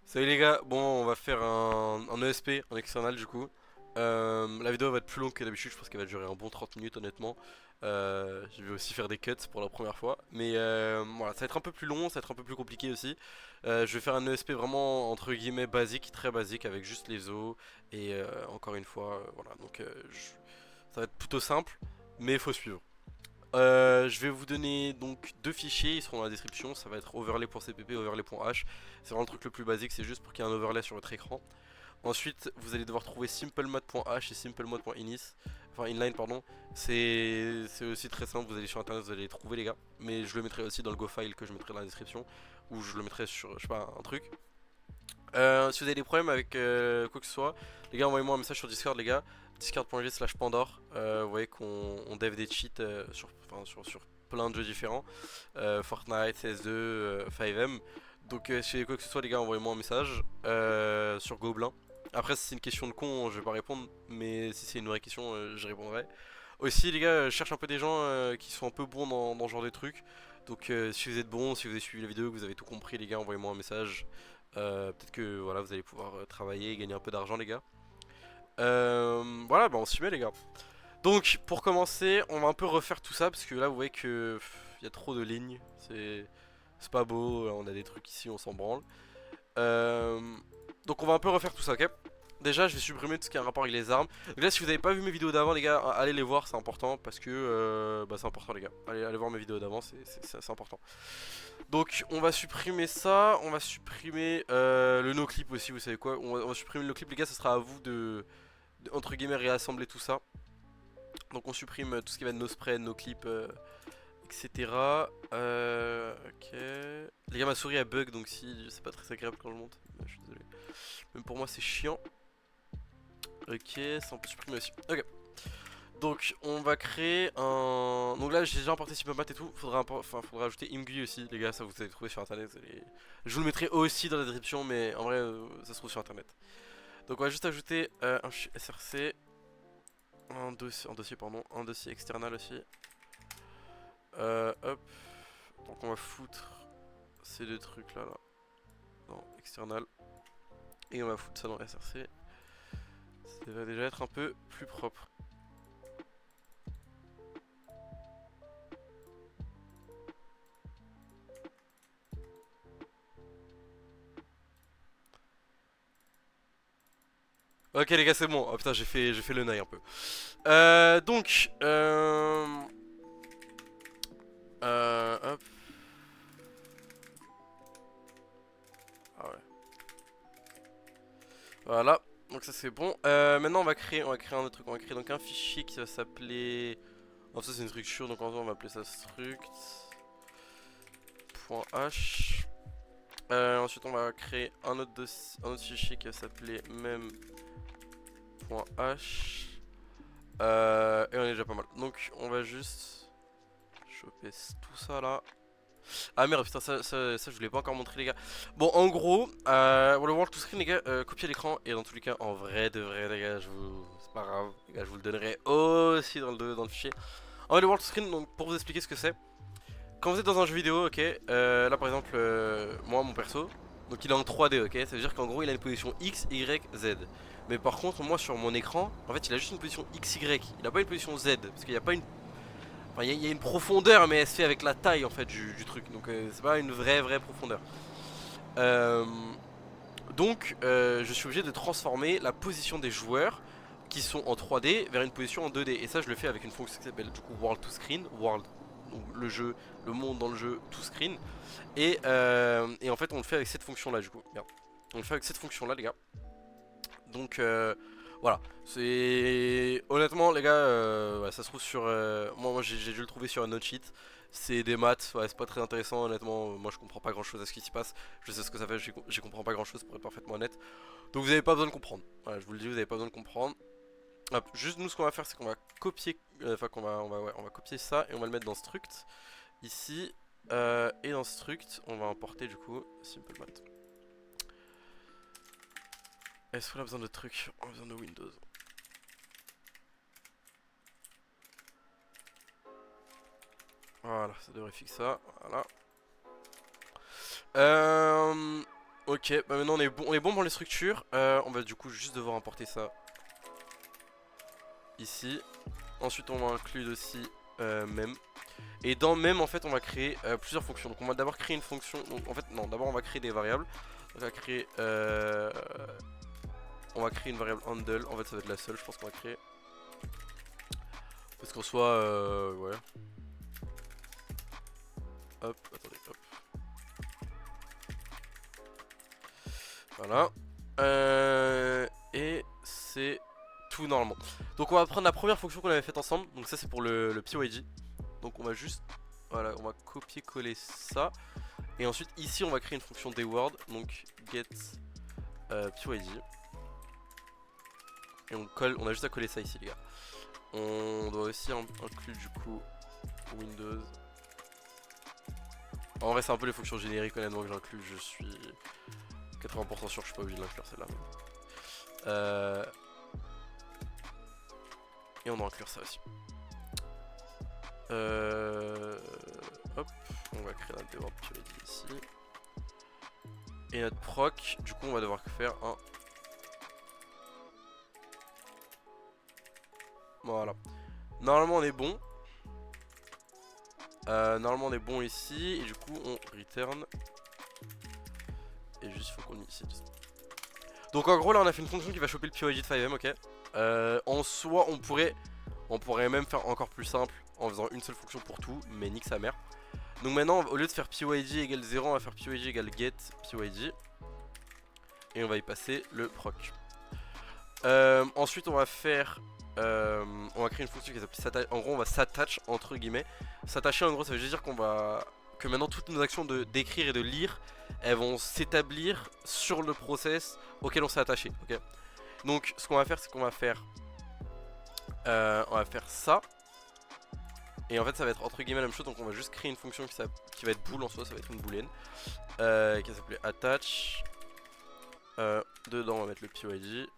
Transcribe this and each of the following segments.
Salut les gars, bon on va faire un ESP, un external du coup. La vidéo va être plus longue que d'habitude, je pense qu'elle va durer un bon 30 minutes honnêtement. Je vais aussi faire des cuts pour la première fois. Mais voilà, ça va être un peu plus long, ça va être un peu plus compliqué aussi. Je vais faire un ESP vraiment entre guillemets basique, très basique, avec juste les os. Et encore une fois, voilà, donc ça va être plutôt simple, mais il faut suivre. Je vais vous donner donc deux fichiers, ils seront dans la description, ça va être overlay.cpp, overlay.h. C'est vraiment le truc le plus basique, c'est juste pour qu'il y ait un overlay sur votre écran. Ensuite, vous allez devoir trouver simplemod.h et simplemod.inis, enfin inline pardon. C'est aussi très simple, vous allez sur internet, vous allez les trouver les gars. Mais je le mettrai aussi dans le GoFile que je mettrai dans la description, ou je le mettrai sur, je sais pas, un truc. Si vous avez des problèmes avec quoi que ce soit, les gars, envoyez-moi un message sur Discord, les gars. Discord.g/Pandore. Vous voyez qu'on dev des cheats sur plein de jeux différents. Fortnite, CS2, 5M. Donc, si vous avez quoi que ce soit, les gars, envoyez-moi un message sur Gobelin. Après, si c'est une question de con, je vais pas répondre. Mais si c'est une vraie question, je répondrai. Aussi, les gars, je cherche un peu des gens qui sont un peu bons dans ce genre de trucs. Donc, si vous êtes bons, si vous avez suivi la vidéo, que vous avez tout compris, les gars, envoyez-moi un message. Peut-être que voilà, vous allez pouvoir travailler et gagner un peu d'argent, les gars. Voilà, bah on s'y met, les gars. Donc, pour commencer, on va un peu refaire tout ça parce que là, vous voyez que il y a trop de lignes. C'est pas beau. Là, on a des trucs ici, on s'en branle. Euh, donc, on va un peu refaire tout ça, ok? Déjà, je vais supprimer tout ce qui a un rapport avec les armes. Donc là, si vous n'avez pas vu mes vidéos d'avant, les gars, allez les voir, c'est important parce que bah, c'est important, les gars. Allez voir mes vidéos d'avant, c'est important. Donc on va supprimer ça, on va supprimer le no-clip aussi, vous savez quoi, on va supprimer le no-clip, les gars, ça sera à vous entre guillemets réassembler tout ça. Donc on supprime tout ce qui va être no spread, no clip, etc. Ok. Les gars, ma souris elle bug, donc si c'est pas très agréable quand je monte, je suis désolé. Même pour moi c'est chiant. Ok, ça on peut supprimer aussi. Ok. Donc on va créer un... Donc là j'ai déjà importé Simplemat et tout, faudra ajouter Imgui aussi, les gars, ça vous allez trouver sur internet. Je vous le mettrai aussi dans la description, mais en vrai ça se trouve sur internet. Donc on va juste ajouter un src, un dossier external aussi. Hop, donc on va foutre ces deux trucs là, dans external, et on va foutre ça dans src. Ça va déjà être un peu plus propre. Ok les gars, c'est bon. Oh putain, j'ai fait le nail un peu. Donc hop. Ah ouais. Voilà. Donc ça c'est bon. Maintenant on va créer un autre truc. On va créer donc un fichier qui va s'appeler. Oh, ça c'est une structure, donc en fait on va appeler ça struct.h. Ensuite on va créer un autre fichier qui va s'appeler mem.h. Et on est déjà pas mal. Donc on va juste choper tout ça là. Ah merde, putain, ça je voulais pas encore montrer, les gars. Bon, en gros, pour le World to Screen, les gars, copier l'écran. Et dans tous les cas, en vrai de vrai, les gars, c'est pas grave, les gars, je vous le donnerai aussi dans le fichier. En vrai, le World to Screen, donc pour vous expliquer ce que c'est. Quand vous êtes dans un jeu vidéo, ok, là par exemple, moi, mon perso, donc il est en 3D, ok, ça veut dire qu'en gros, il a une position X, Y, Z. Mais par contre, moi, sur mon écran, en fait, il a juste une position X, Y. Il a pas une position Z, parce qu'il n'y a pas une... Enfin, il y a une profondeur, mais elle se fait avec la taille en fait du truc. Donc c'est pas une vraie profondeur. Euh, donc je suis obligé de transformer la position des joueurs qui sont en 3D vers une position en 2D. Et ça je le fais avec une fonction qui s'appelle du coup World to Screen. World, donc le jeu, le monde dans le jeu to screen. Et en fait on le fait avec cette fonction là du coup. Merde. On le fait avec cette fonction là les gars. Donc voilà, c'est honnêtement les gars, ouais, ça se trouve sur moi j'ai dû le trouver sur un note sheet. C'est des maths, ouais, c'est pas très intéressant honnêtement. Moi je comprends pas grand chose à ce qui s'y passe. Je sais ce que ça fait, j'y comprends pas grand chose pour être parfaitement honnête. Donc vous avez pas besoin de comprendre. Voilà, je vous le dis, vous avez pas besoin de comprendre. Hop, juste nous ce qu'on va faire c'est qu'on va copier, enfin on va copier ça et on va le mettre dans struct ici. Et dans struct on va importer du coup simple math. Est-ce qu'on a besoin de trucs? On a besoin de Windows. Voilà, ça devrait fixer ça. Voilà. Euh, Ok, bah maintenant on est bon pour les structures. On va du coup juste devoir importer ça ici. Ensuite on va inclure aussi même. Et dans même en fait on va créer plusieurs fonctions. Donc on va d'abord créer une fonction. Donc en fait non, d'abord on va créer des variables. On va créer une variable handle. En fait ça va être la seule je pense qu'on va créer. Parce qu'en soit ouais. Hop, attendez, hop. Voilà. Et c'est tout normalement. Donc on va prendre la première fonction qu'on avait faite ensemble. Donc ça c'est pour le PYD. Donc on va juste, voilà, on va copier-coller ça. Et ensuite ici on va créer une fonction dword. Donc get PYD. Et on colle, on a juste à coller ça ici les gars. On doit aussi inclure du coup Windows. En vrai c'est un peu les fonctions génériques honnêtement que j'inclus. Je suis 80% sûr que je suis pas obligé de l'inclure celle-là. Et on doit inclure ça aussi. Hop, on va créer notre dword PYD ici. Et notre proc, du coup on va devoir faire un... Voilà. Normalement on est bon. Normalement on est bon ici. Et du coup on return. Et juste il faut qu'on utilise. Donc en gros là on a fait une fonction qui va choper le PYD de 5M, ok. En soi on pourrait même faire encore plus simple en faisant une seule fonction pour tout. Mais nique sa mère. Donc maintenant au lieu de faire PYD égale 0, on va faire PYD égale get PYD. Et on va y passer le proc. Ensuite on va faire... on va créer une fonction qui s'appelle s'attache. En gros on va s'attache entre guillemets. S'attacher en gros ça veut juste dire qu'on va... que maintenant toutes nos actions d'écrire et de lire, elles vont s'établir sur le process auquel on s'est attaché. Ok. Donc ce qu'on va faire c'est qu'on va faire... on va faire ça. Et en fait ça va être entre guillemets la même chose. Donc on va juste créer une fonction qui va être bool en soi, ça va être une boolean. Qui va s'appeler attach. Dedans on va mettre le PYD.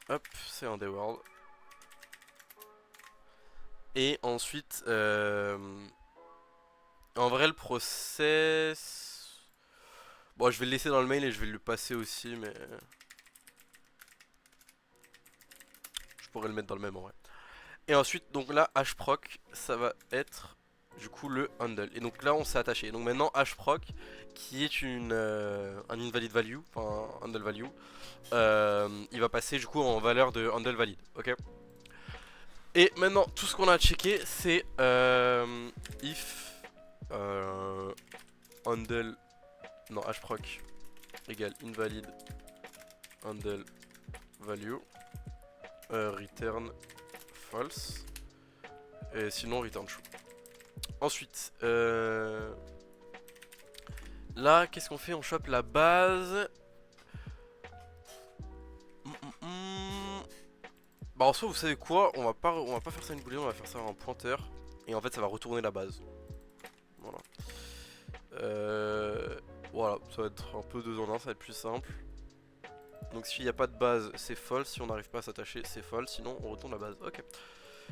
Hop, c'est un dword. Et ensuite, en vrai le process... Bon je vais le laisser dans le mail et je vais le passer aussi mais... Je pourrais le mettre dans le même en vrai. Et ensuite donc là hproc ça va être du coup le handle. Et donc là on s'est attaché. Donc maintenant hproc qui est un invalid value, enfin un handle value, il va passer du coup en valeur de handle valide. Ok. Et maintenant tout ce qu'on a à checker c'est if handle, non hproc égale invalid handle value return false et sinon return true. Ensuite là qu'est-ce qu'on fait, on chope la base. Bah en soi vous savez quoi, on va pas faire ça une boolean, on va faire ça un pointeur. Et en fait ça va retourner la base. Voilà. Voilà, ça va être un peu 2 en 1, ça va être plus simple. Donc s'il n'y a pas de base c'est false, si on n'arrive pas à s'attacher c'est false, sinon on retourne la base. Ok.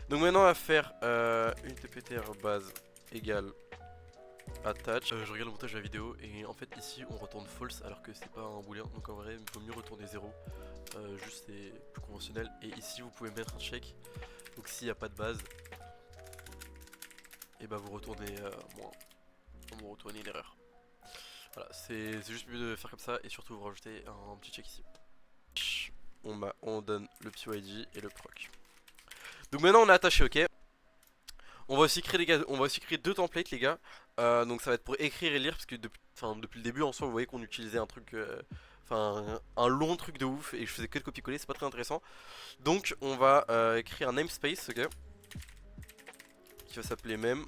Donc maintenant on va faire une tptr base égale attach. Je regarde le montage de la vidéo et en fait ici on retourne false alors que c'est pas un booléen. Donc en vrai il vaut mieux retourner 0. Juste c'est plus conventionnel. Et ici vous pouvez mettre un check. Donc s'il n'y a pas de base, et bah vous retournez moins. Vous retournez une erreur. Voilà, c'est juste mieux de faire comme ça et surtout vous rajoutez un petit check ici. On donne le PYD et le proc. Donc maintenant on est attaché, ok. On va aussi créer les gars, on va aussi créer 2 templates les gars. Donc ça va être pour écrire et lire parce que depuis le début en soi vous voyez qu'on utilisait un truc, un long truc de ouf et je faisais que de copier-coller, c'est pas très intéressant. Donc on va créer un namespace, ok, qui va s'appeler même.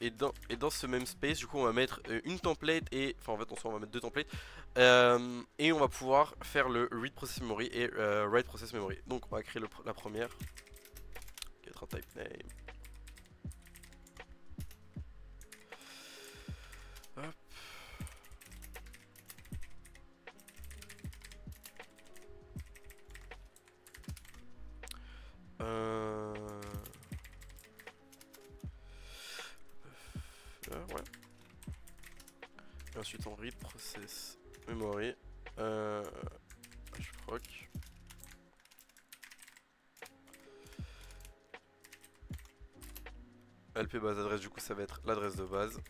Et dans ce même space du coup on va mettre une template et... Enfin en fait on va mettre 2 templates. Et on va pouvoir faire le read process memory et write process memory. Donc on va créer la première qui va être un type name. Hop. Ouais. Et ensuite on read process memory. Hproc. LP base adresse, du coup ça va être l'adresse de base.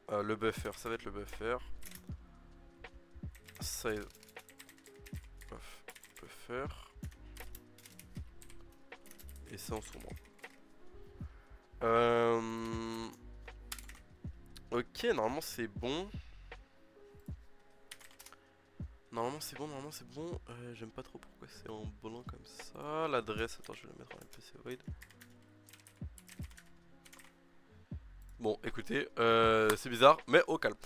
Le buffer, ça va être le buffer. Size of buffer. Et ça en sombre. Ok, normalement c'est bon. Normalement c'est bon. J'aime pas trop pourquoi c'est en blanc comme ça. L'adresse, attends, je vais la mettre en LPC void. Bon, écoutez, c'est bizarre, mais au calme.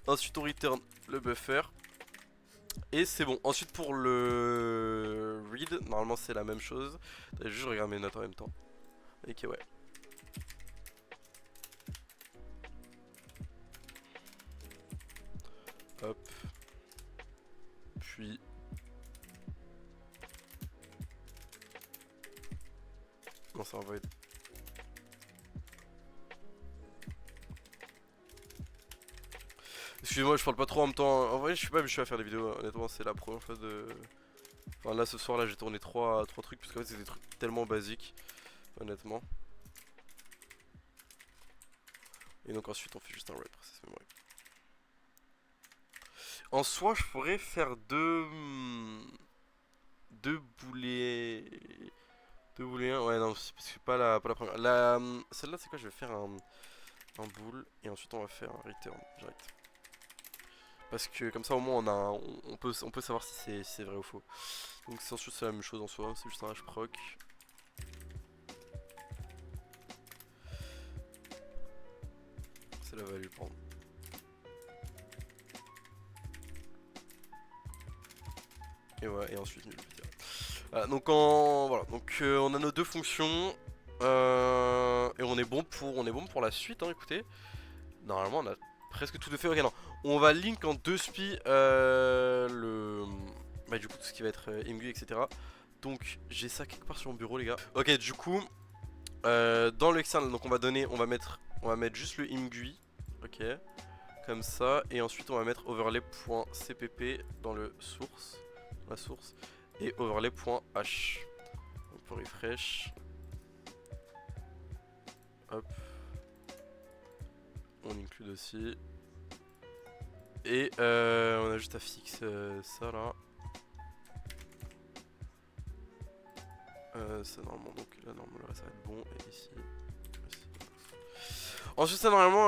Ensuite, on return le buffer. Et c'est bon. Ensuite, pour le read, normalement, c'est la même chose. Juste, je regarde mes notes en même temps. Ok, ouais. Hop. Puis. Non, ça va être. Excusez-moi, je parle pas trop en même temps. En vrai, je suis pas habitué à faire des vidéos. Honnêtement, c'est la première fois de. Enfin, là, ce soir, là, j'ai tourné 3 trucs. Parce qu'en fait, c'est des trucs tellement basiques. Honnêtement. Et donc, ensuite, on fait juste un write process memory. En soi, je pourrais faire deux boulets. Deux boulets, ouais, non, parce que pas la première. Celle-là, c'est quoi? Je vais faire un bool et ensuite on va faire un return direct. Parce que comme ça, au moins, on peut savoir si c'est vrai ou faux. Donc, c'est la même chose en soi, c'est juste un hproc. C'est la value, pardon. Et voilà, et ensuite nul. Voilà, donc voilà, donc on a nos deux fonctions et on est bon pour la suite. Hein, écoutez, normalement on a presque tout de fait. Ok, non, on va link en deux spi du coup tout ce qui va être imgu, etc. Donc j'ai ça quelque part sur mon bureau, les gars. Ok, du coup dans le externe, donc on va mettre juste le imgui, ok, comme ça, et ensuite on va mettre overlay.cpp dans le source, la source, et overlay.h. Donc pour refresh, hop, on inclut aussi, et on a juste à fixer ça là. Ça normalement, donc là normalement le reste va être bon, et ici. Ensuite ça normalement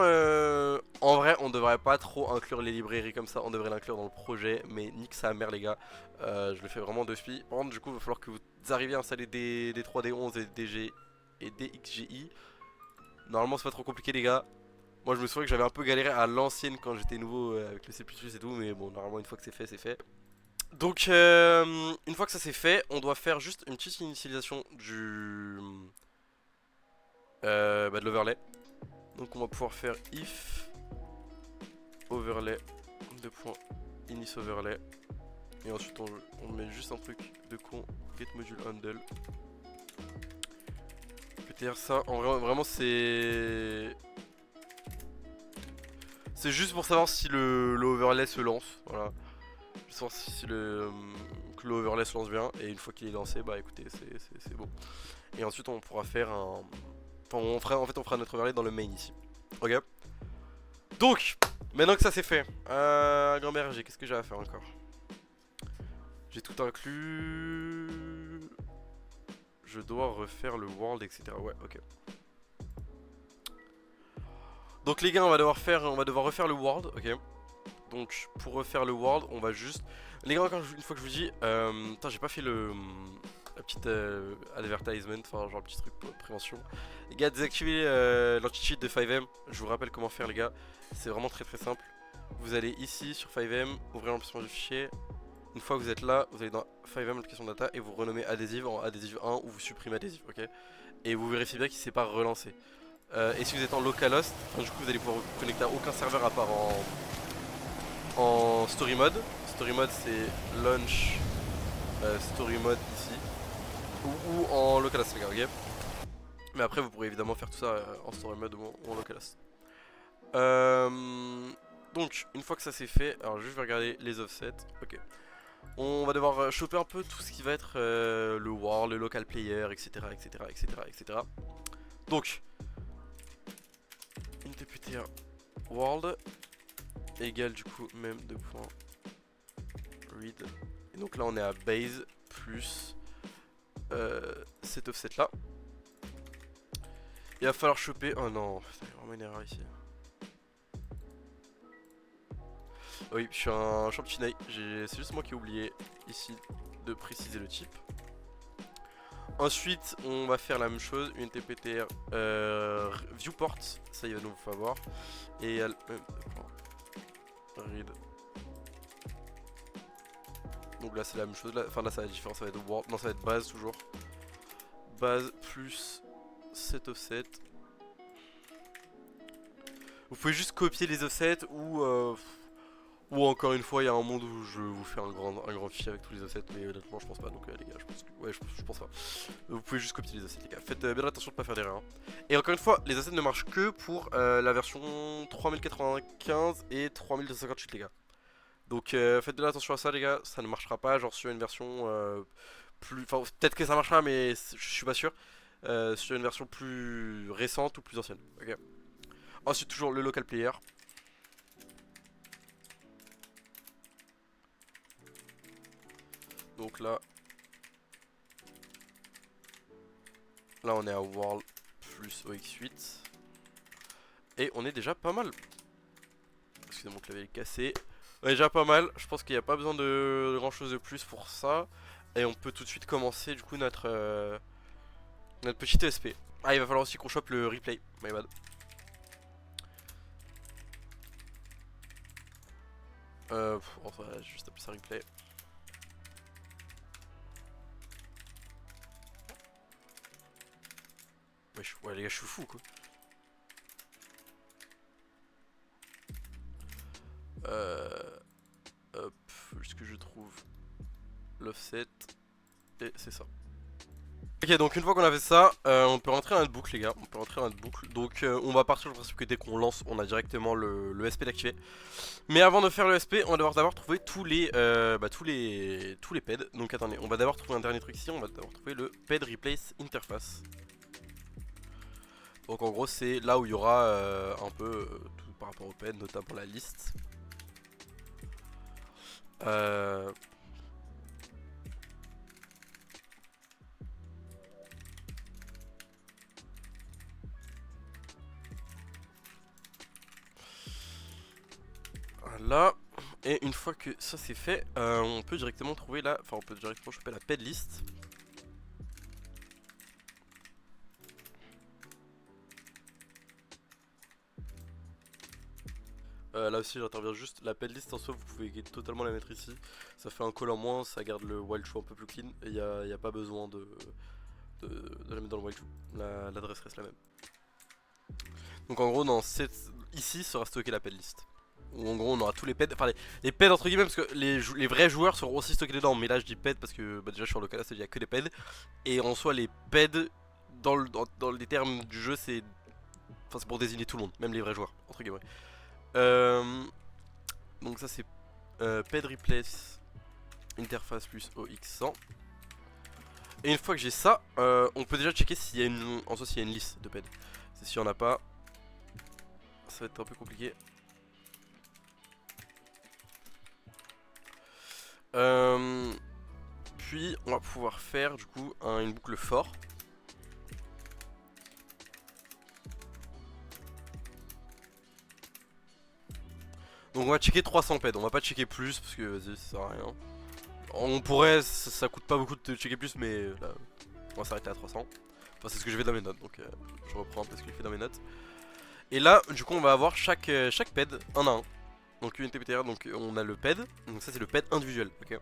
en vrai on devrait pas trop inclure les librairies comme ça, on devrait l'inclure dans le projet, mais nique sa mère les gars, je le fais vraiment de spi. Par contre du coup il va falloir que vous arriviez à installer des 3D11 et des DG et des XGI. Normalement c'est pas trop compliqué les gars. Moi je me souviens que j'avais un peu galéré à l'ancienne quand j'étais nouveau avec le C++ et tout, mais bon normalement une fois que c'est fait c'est fait. Donc une fois que ça c'est fait, on doit faire juste une petite initialisation de l'overlay. Donc on va pouvoir faire if overlay .inis overlay et ensuite on met juste un truc de con get module handle. PTR ça en vrai vraiment c'est juste pour savoir si le overlay se lance, voilà. Juste savoir si que le overlay se lance bien, et une fois qu'il est lancé bah écoutez c'est bon. Et ensuite on pourra faire un... Enfin on fera notre overlay dans le main ici. Ok. Donc maintenant que ça c'est fait, grand berger, qu'est-ce que j'ai à faire encore? J'ai tout inclus. Je dois refaire le world, etc. Ouais, ok. Donc les gars, on va devoir refaire le world, ok. Donc pour refaire le world, on va juste... Les gars, une fois que je vous dis... Putain, j'ai pas fait la petite advertisement, enfin genre un petit truc pour prévention. Les gars, désactivez l'anti-cheat de 5M. Je vous rappelle comment faire les gars. C'est vraiment très simple. Vous allez ici sur 5M, ouvrir l'emplacement du fichier. Une fois que vous êtes là, vous allez dans 5M application data et vous renommez adhésive en adhésive 1 ou vous supprimez adhésive, ok. Et vous vérifiez bien qu'il ne s'est pas relancé. Et si vous êtes en localhost, du coup vous allez pouvoir vous connecter à aucun serveur à part en story mode. Story mode c'est launch story mode ici. Ou en localhost les gars, ok. Mais après vous pourrez évidemment faire tout ça en story mode ou en localhost. Donc une fois que ça c'est fait, alors je vais regarder les offsets. Ok. On va devoir choper un peu tout ce qui va être le world, le local player, etc. etc. etc. etc. Donc une TPTR world égale du coup même 2.read. Et donc là on est à base plus cet offset là. Il va falloir choper. Oh non, putain, il y a vraiment une erreur ici. Oui, je suis un champignon. C'est juste moi qui ai oublié ici de préciser le type. Ensuite, on va faire la même chose, une TPTR viewport, ça il va nous falloir. Et read. Donc là c'est la même chose, enfin là ça va être différent, ça va être world, non ça va être base toujours. Base plus set offset. Vous pouvez juste copier les offsets ou encore une fois il y a un monde où je vous fais un grand fichier avec tous les offsets, mais honnêtement je pense pas, donc les gars je pense que, ouais je pense pas. Vous pouvez juste copier les offsets les gars, faites bien attention de pas faire d'erreur hein. Et encore une fois les offsets ne marchent que pour la version 3095 et 3258 les gars. Donc faites bien attention à ça les gars, ça ne marchera pas genre sur une version plus... Enfin peut-être que ça marchera mais je suis pas sûr. Sur une version plus récente ou plus ancienne. Ok. Ensuite toujours le local player. Donc là on est à world plus OX8. Et on est déjà pas mal. Excusez-moi, mon clavier est cassé. On est déjà pas mal, je pense qu'il n'y a pas besoin de grand chose de plus pour ça. Et on peut tout de suite commencer du coup notre petit ESP. Ah il va falloir aussi qu'on chope le replay, my bad. On va juste appeler ça replay. Ouais les gars je suis fou quoi. Hop, juste que je trouve l'offset. Et c'est ça. Ok donc une fois qu'on a fait ça, on peut rentrer dans notre boucle les gars, on peut rentrer dans notre boucle. Donc on va partir du principe que dès qu'on lance, on a directement le SP d'activer. Mais avant de faire le SP, on va devoir d'abord trouver tous les PED. Donc attendez, on va d'abord trouver un dernier truc ici, on va d'abord trouver le PED Replace Interface. Donc en gros c'est là où il y aura un peu tout par rapport au PED, notamment la liste. Là, et une fois que ça c'est fait, on peut directement trouver la, enfin on peut directement choper la PED list. Là aussi j'interviens juste, la PED list en soi vous pouvez totalement la mettre ici. Ça fait un call en moins, ça garde le while true un peu plus clean et il n'y a pas besoin de la mettre dans le while true. L'adresse reste la même. Donc en gros ici sera stocké la PED list. Où en gros on aura tous les peds, enfin les peds entre guillemets parce que les vrais joueurs seront aussi stockés dedans. Mais là je dis peds parce que bah, déjà sur le canal il n'y a que des peds. Et en soi les peds dans les termes du jeu c'est pour désigner tout le monde, même les vrais joueurs entre guillemets. Donc ça c'est ped replace interface plus OX100. Et une fois que j'ai ça, on peut déjà checker s'il y a s'il y a une liste de peds. Si on n'a pas, ça va être un peu compliqué. Puis on va pouvoir faire du coup une boucle for. Donc on va checker 300 ped, on va pas checker plus parce que vas-y ça sert à rien. On pourrait, ça coûte pas beaucoup de checker plus mais là on va s'arrêter à 300. Enfin c'est ce que je fais dans mes notes donc je reprends parce que je l'ai fait dans mes notes. Et là du coup on va avoir chaque ped un à un. Donc une TPTR, donc on a le ped, donc ça c'est le ped individuel, ok.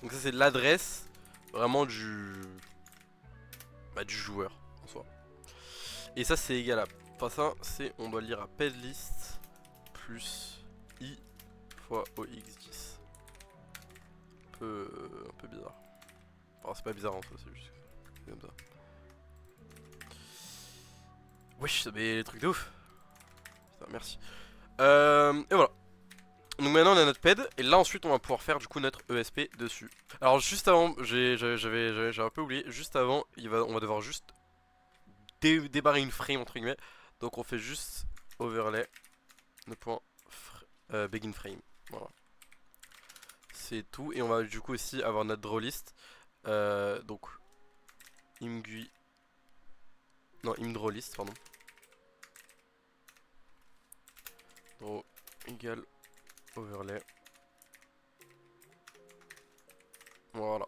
Donc ça c'est l'adresse vraiment du joueur en soi. Et ça c'est égal à, enfin ça c'est, on doit lire à pedlist plus i fois ox10. Un peu bizarre. Enfin c'est pas bizarre en soi, c'est juste truc comme ça. Wesh, mais les trucs de ouf. Putain, merci. Et voilà. Donc maintenant on a notre ped et là ensuite on va pouvoir faire du coup notre ESP dessus. Alors juste avant, j'avais un peu oublié, juste avant on va devoir juste débarrer une frame entre guillemets. Donc on fait juste overlay le point begin frame. Voilà. C'est tout et on va du coup aussi avoir notre draw list. Donc imgui. Non, draw list, pardon. Draw égale overlay. Voilà.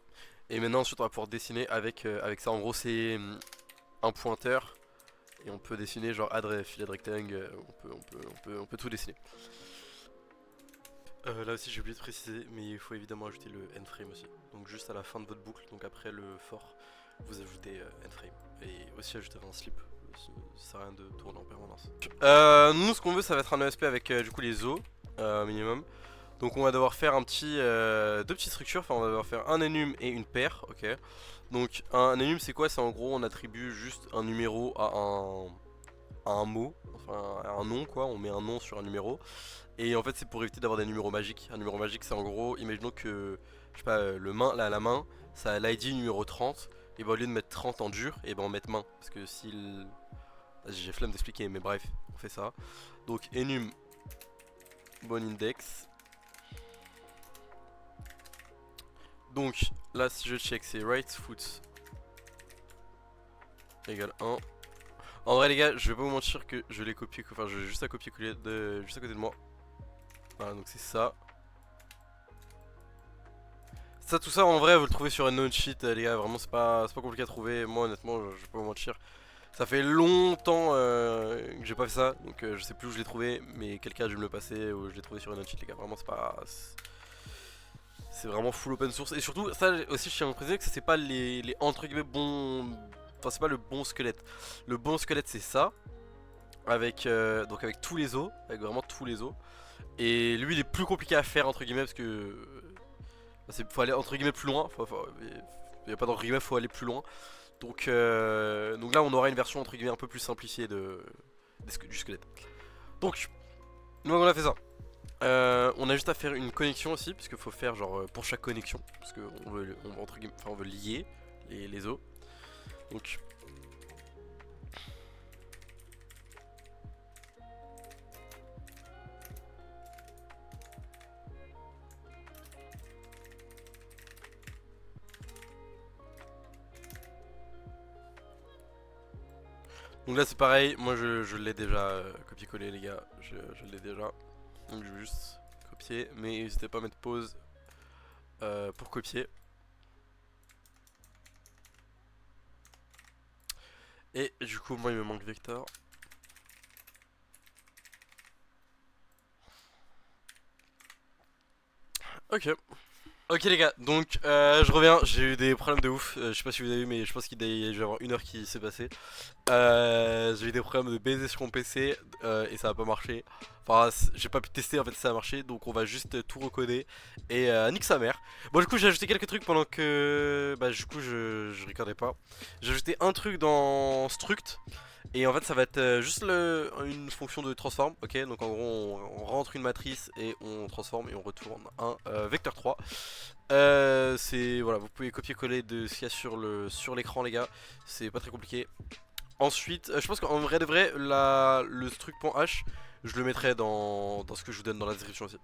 Et maintenant ensuite on va pouvoir dessiner avec ça. En gros c'est un pointeur. Et on peut dessiner genre filet de rectangle, on peut tout dessiner. Là aussi j'ai oublié de préciser, mais il faut évidemment ajouter le end frame aussi. Donc juste à la fin de votre boucle, donc après le for, vous ajoutez end frame. Et aussi ajouter un slip, ça sert à rien de tourner en permanence. Nous ce qu'on veut ça va être un ESP avec du coup les os minimum. Donc on va devoir faire deux petites structures, enfin on va devoir faire un enum et une paire, ok. Donc un enum c'est quoi? C'est en gros on attribue juste un numéro à un mot, enfin à un nom quoi, on met un nom sur un numéro. Et en fait c'est pour éviter d'avoir des numéros magiques. Un numéro magique c'est en gros, imaginons que, je sais pas, la main, ça a l'ID numéro 30, et bah au lieu de mettre 30 en dur, et bah on met main. Parce que s'il... J'ai flemme d'expliquer mais bref, on fait ça. Donc enum bon index. Donc là si je check c'est right foot égale 1. En vrai les gars je vais pas vous mentir que je l'ai copié, enfin je vais juste à copier-coller juste à côté de moi. Voilà donc c'est ça. Ça tout ça en vrai vous le trouvez sur une sheet les gars, vraiment c'est pas compliqué à trouver. Moi honnêtement je vais pas vous mentir. Ça fait longtemps que j'ai pas fait ça, donc je sais plus où je l'ai trouvé, mais quelqu'un a dû me le passer ou je l'ai trouvé sur une sheet les gars, vraiment c'est pas... C'est vraiment full open source. Et surtout, ça aussi, je tiens à préciser que c'est pas les entre guillemets bons. Enfin, c'est pas le bon squelette. Le bon squelette, c'est ça. Avec, donc avec tous les os. Avec vraiment tous les os. Et lui, il est plus compliqué à faire, entre guillemets, parce que. Faut aller entre guillemets plus loin. Il y a pas d'entre guillemets, faut aller plus loin. Donc là, on aura une version entre guillemets un peu plus simplifiée du squelette. Donc on a fait ça. On a juste à faire une connexion aussi, puisqu'il faut faire genre pour chaque connexion, parce qu'on veut, on veut lier les os. Donc là c'est pareil, moi je l'ai déjà copié-collé les gars, je l'ai déjà. Donc je vais juste copier, mais n'hésitez pas à mettre pause pour copier. Et du coup moi il me manque vector. Ok. Ok les gars, donc je reviens, j'ai eu des problèmes de ouf, je sais pas si vous avez vu mais je pense qu'il y a dû y avoir 1 heure qui s'est passée. J'ai eu des problèmes de baiser sur mon PC et ça a pas marché. Enfin j'ai pas pu tester en fait si ça a marché, donc on va juste tout recoder et nique sa mère. Bon du coup j'ai ajouté quelques trucs pendant que du coup je recordais pas. J'ai ajouté un truc dans struct. Et en fait ça va être juste une fonction de transform, ok, donc en gros on rentre une matrice et on transforme et on retourne un vecteur 3. Voilà, vous pouvez copier-coller de ce qu'il y a sur l'écran les gars, c'est pas très compliqué. Ensuite, je pense qu'en vrai de vrai, le struct.h, je le mettrai dans ce que je vous donne dans la description aussi.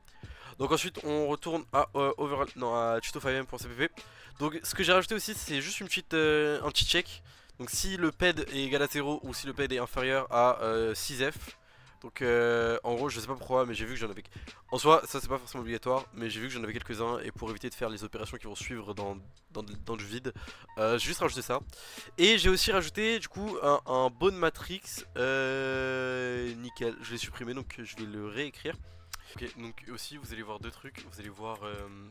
Donc ensuite on retourne à à tuto5m.cpp. Donc ce que j'ai rajouté aussi c'est juste un petit check. Donc si le ped est égal à 0 ou si le ped est inférieur à 6f. Donc en gros je sais pas pourquoi mais j'ai vu que j'en avais... En soi ça c'est pas forcément obligatoire mais j'ai vu que j'en avais quelques-uns. Et pour éviter de faire les opérations qui vont suivre dans du vide, j'ai juste rajouté ça. Et j'ai aussi rajouté du coup un bone matrix nickel. Je l'ai supprimé donc je vais le réécrire. Ok, donc aussi vous allez voir deux trucs, vous allez voir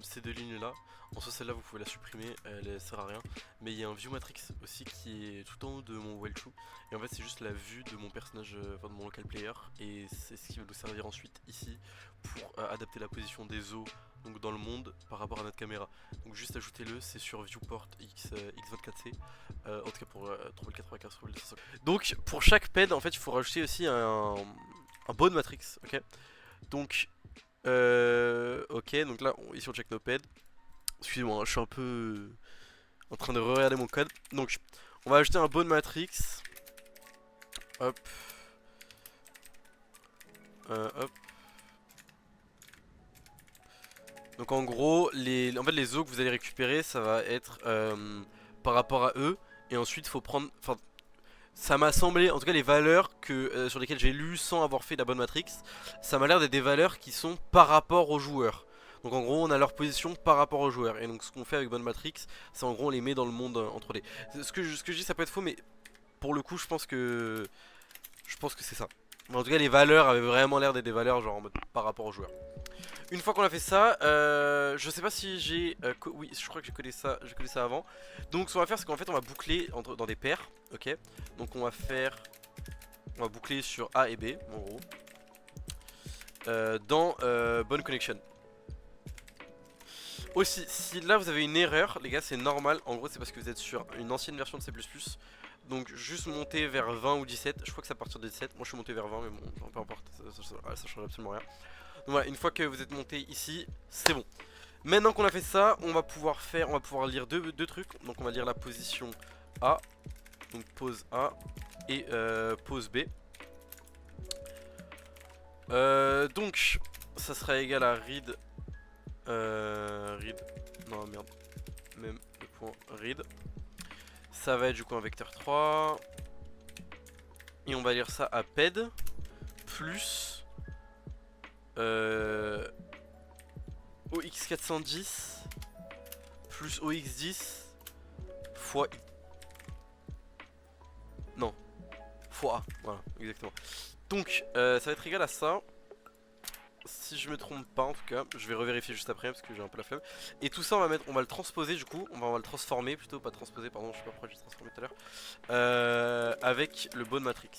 ces deux lignes là. En soi celle-là vous pouvez la supprimer, elle sert à rien. Mais il y a un view matrix aussi qui est tout en haut de mon Welchu. Et en fait c'est juste la vue de mon personnage, enfin de mon local player. Et c'est ce qui va nous servir ensuite ici pour adapter la position des os donc dans le monde par rapport à notre caméra. Donc juste ajoutez-le, c'est sur viewport X24C, en tout cas pour 3095, 3200. Donc pour chaque ped en fait il faut rajouter aussi un bone matrix, ok. Donc ok, donc là ici on check nos peds. Excusez-moi, hein, je suis un peu en train de regarder mon code. Donc on va ajouter un bone matrix. Hop. Hop. Donc en gros, en fait, les os que vous allez récupérer, ça va être par rapport à eux. Et ensuite, il faut prendre... Enfin, ça m'a semblé, en tout cas les valeurs sur lesquelles j'ai lu sans avoir fait la bonne matrix, ça m'a l'air d'être des valeurs qui sont par rapport aux joueurs. Donc en gros, on a leur position par rapport aux joueurs. Et donc ce qu'on fait avec bonne matrix, c'est en gros on les met dans le monde en 3D. Ce que je dis, ça peut être faux, mais pour le coup, je pense que c'est ça. Mais en tout cas, les valeurs avaient vraiment l'air d'être des valeurs genre en mode par rapport aux joueurs. Une fois qu'on a fait ça, je sais pas si j'ai... oui, je crois que j'ai codé ça avant. Donc ce qu'on va faire, c'est qu'en fait on va boucler dans des paires, ok. Donc on va boucler sur A et B, en gros. Dans bonne connection. Aussi, si là vous avez une erreur, les gars, c'est normal. En gros, c'est parce que vous êtes sur une ancienne version de C++. Donc juste monter vers 20 ou 17. Je crois que c'est à partir de 17. Moi je suis monté vers 20, mais bon, peu importe, ça change absolument rien. Donc voilà, une fois que vous êtes monté ici, c'est bon. Maintenant qu'on a fait ça, on va pouvoir lire deux trucs. Donc on va lire la position A, donc pose A, et pose B. Donc ça sera égal à read, non merde, même le point read. Ça va être du coup un vecteur 3. Et on va lire ça à ped plus OX410 plus OX10 fois I. Non, fois A, voilà, exactement. Donc ça va être égal à ça. Si je me trompe pas en tout cas, je vais revérifier juste après parce que j'ai un peu la flemme. Et tout ça on va le transposer du coup, on va le transformer plutôt, pas transposer, pardon, je sais pas pourquoi j'ai transformé tout à l'heure. Avec le bone matrix.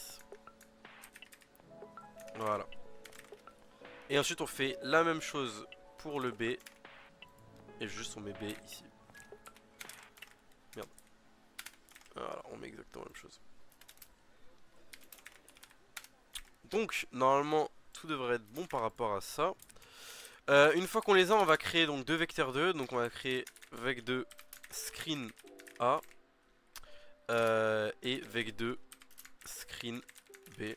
Voilà. Et ensuite on fait la même chose pour le B. Et juste on met B ici. Merde. Voilà, on met exactement la même chose. Donc normalement tout devrait être bon par rapport à ça. Une fois qu'on les a, on va créer donc deux vecteurs 2. Donc on va créer vec2 screen A et vec2 screen B.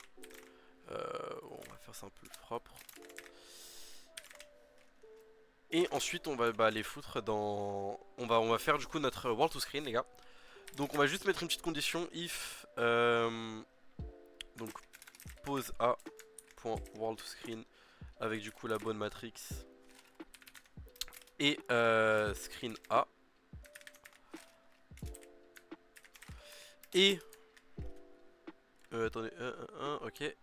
On va faire ça un peu propre. Et ensuite on va les foutre dans... On va faire du coup notre world to screen, les gars. Donc on va juste mettre une petite condition if donc pose A .world to screen avec du coup la bonne matrix et screen A. Et attendez, ok.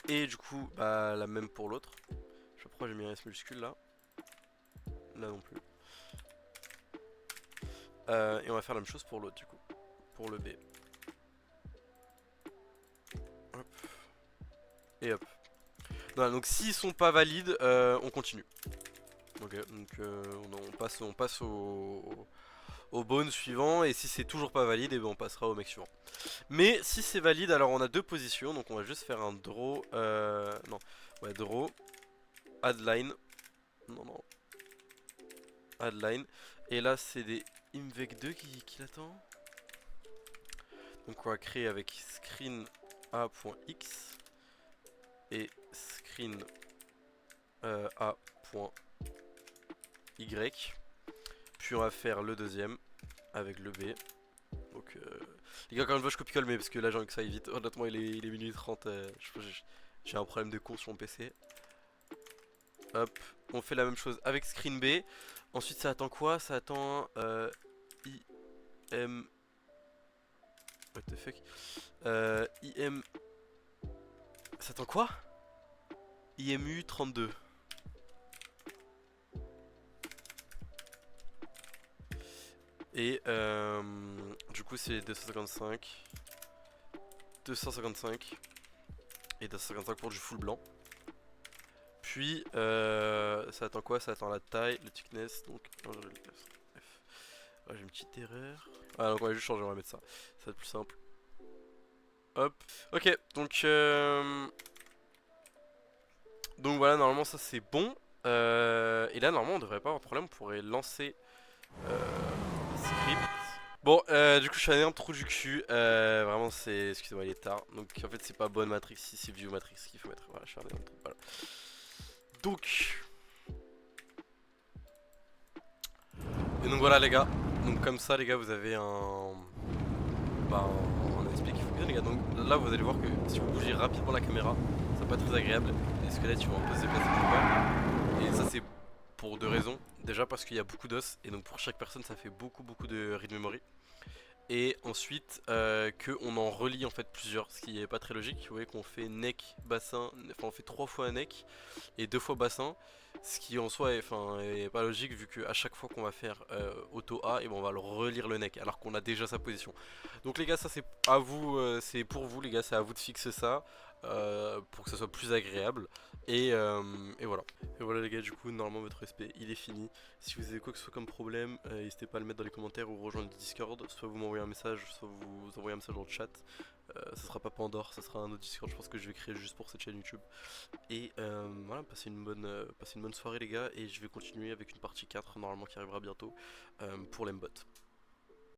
Et du coup bah la même pour l'autre. Je sais pas pourquoi j'ai mis un S majuscule là. Là non plus. Et on va faire la même chose pour l'autre du coup. Pour le B. Hop. Et hop. Voilà, donc s'ils sont pas valides, on continue. Ok, donc on passe au bone suivant. Et si c'est toujours pas valide, et ben on passera au mec suivant. Mais si c'est valide, alors on a deux positions. Donc on va juste faire un draw. Non, ouais, draw. Add line. Non. Add line. Et là, c'est des imvec2 qui l'attend. Donc on va créer avec screen a.x et screen a.y. Puis on va faire le deuxième avec le B. Donc les gars, encore une fois je copie-colle, mais parce que là j'ai envie que ça aille vite. Honnêtement il est minuit 30, j'ai un problème de con sur mon PC. Hop, on fait la même chose avec screen B. Ensuite ça attend quoi? Ça attend IM... What the fuck? IM... Ça attend quoi? IMU 32. Et du coup c'est 255 et 255 pour du full blanc. Puis ça attend quoi? Ça attend la taille, le thickness, donc 1,9. Bref. Ouais, j'ai une petite erreur. Ah donc on va juste changer, on va mettre ça. Ça va être plus simple. Hop. Ok, donc voilà, normalement ça c'est bon. Et là normalement on devrait pas avoir de problème, on pourrait lancer script. Bon, du coup je suis un énorme trou du cul. Vraiment c'est, excusez-moi il est tard. Donc en fait c'est pas bonne matrix ici, c'est view matrix qu'il faut mettre. Voilà, je suis un énorme trou. Voilà. Donc, et donc voilà les gars. Donc comme ça les gars vous avez bah, un ASP qui fonctionne les gars. Donc là vous allez voir que si vous bougez rapidement la caméra, ça va pas être très agréable. Les squelettes ils vont un peu se déplacer tout le temps. Et ça c'est pour deux raisons. Déjà parce qu'il y a beaucoup d'os et donc pour chaque personne ça fait beaucoup de read memory. Et ensuite que on en relie en fait plusieurs, ce qui est pas très logique. Vous voyez qu'on fait neck, bassin, enfin on fait 3 fois neck et 2 fois bassin, ce qui en soi est pas logique vu qu'à chaque fois qu'on va faire auto A, et ben on va le relire le neck alors qu'on a déjà sa position. Donc les gars ça c'est à vous, c'est pour vous les gars, c'est à vous de fixer ça pour que ça soit plus agréable. Et voilà. Et voilà les gars, du coup normalement votre SP il est fini. Si vous avez quoi que ce soit comme problème, n'hésitez pas à le mettre dans les commentaires ou rejoindre le Discord. Soit vous m'envoyez un message, soit vous envoyez un message dans le chat. Ça sera pas Pandore, ça sera un autre Discord je pense que je vais créer juste pour cette chaîne YouTube. Et voilà, passez une bonne soirée les gars. Et je vais continuer avec une partie 4 normalement qui arrivera bientôt pour l'embot.